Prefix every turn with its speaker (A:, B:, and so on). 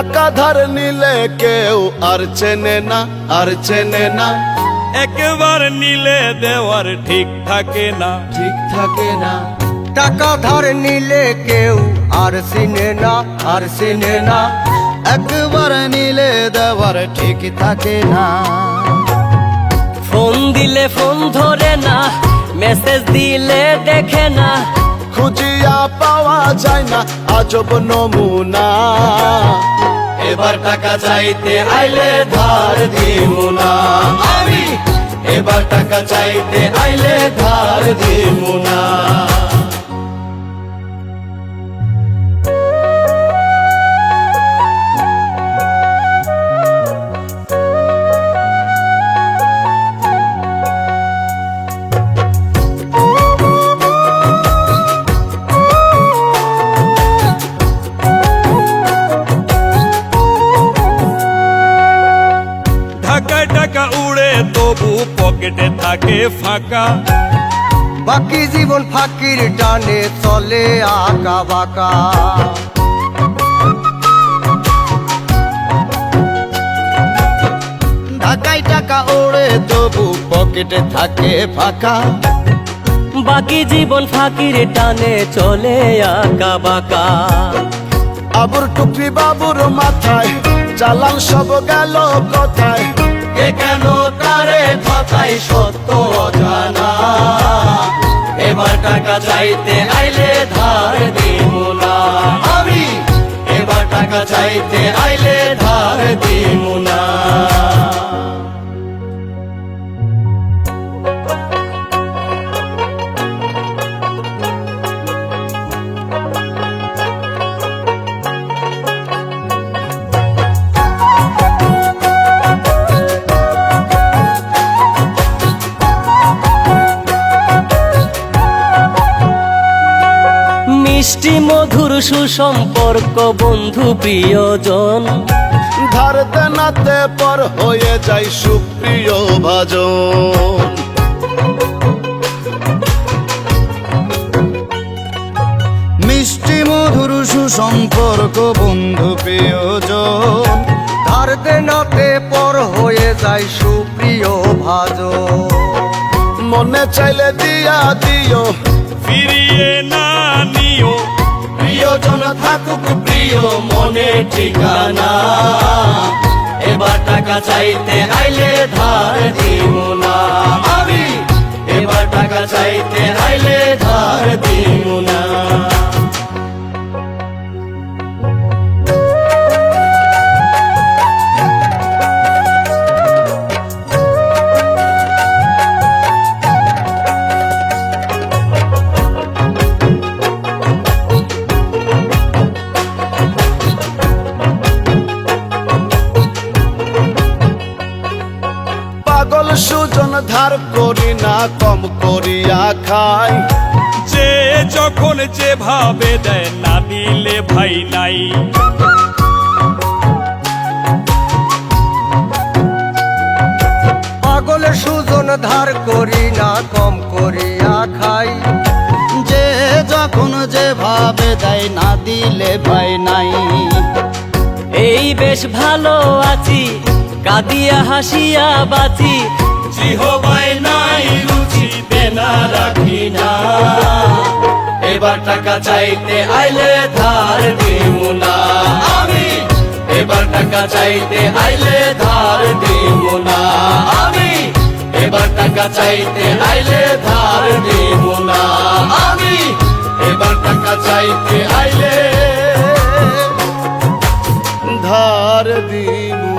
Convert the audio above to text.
A: টাকা ধার নিলে কেউ আর চেনে না, আর চেনে না।
B: একবার নিলে দেওয়ার ঠিক থাকে না,
A: ঠিক থাকে না।
C: টাকা ধার নিলে কেউ আর চিনে না, আর চিনে না।
A: একবার নিলে দেওয়ার ঠিক থাকে না।
D: ফোন দিলে ফোন ধরে না, মেসেজ দিলে দেখে না,
A: খুঁজিয়া পাওয়া যায় না আজব নমুনা। এবার টাকা চাইতে আইলে ধার দিমু না আমি, এবার টাকা চাইতে আইলে ধার দিমু না।
B: ঢাকায় টাকা উড়ে তবু পকেটে থাকে ফাঁকা।
C: বাকি জীবন ফাঁকির টানে চলে আঁকা বাঁকা।
A: ঢাকায় টাকা ওড়ে তবু পকেটে থাকে ফাঁকা।
D: বাকি জীবন ফাঁকির টানে চলে আঁকা বাঁকা।
A: আবুর টুকরি বাবুর মাথায় চালান সব গেল কোথায়। কে কেন তারে ঠকাই সত্য অজানা। এবার টাকা চাইতে আইলে ধার দিমু না আমি, এবার টাকা চাইতে আইলে ধার দিমু না।
D: মিষ্টি মধুর সুসম্পর্ক বন্ধু প্রিয়জন,
A: ধার দেনাতে পর হয়ে যায় সুপ্রিয় ভাজন। মিষ্টি মধুর সুসম্পর্ক বন্ধু প্রিয়জন,
C: ধার দেনাতে পর হয়ে যায় সুপ্রিয় ভাজন।
A: মনে চাইলে দিয়া দিও,
B: ফিরিয়ে না নিও।
A: প্রিয়জন থাকুক প্রিয় মনে ঠিকানা। এবার টাকা চাইতে আইলে ধার দিমু না আমি, এবার টাকা চাইতে আইলে ধার দিমু না। পাগল সুজন ধার করি না কম করিয়া খাই।
B: যে যখন যেভাবে দেয় না দিলে ভাই নাই।
C: পাগল সুজন ধার করি না কম করিয়া খাই।
A: যে যখন যেভাবে দেয় না দিলে ভাই নাই।
D: এই বেশ ভালো আছি, কাঁদিয়া হাসিয়া বাঁচি,
A: জিহবায় নাই রুচি দেনা রাখি না। এবার টাকা চাইতে আইলে ধার দিমু না আমি, এবার টাকা চাইতে আইলে ধার দিমু না আমি, এবার টাকা চাইতে আইলে ধার দিমু না আমি, এবার টাকা চাইতে আইলে ধার দিমু।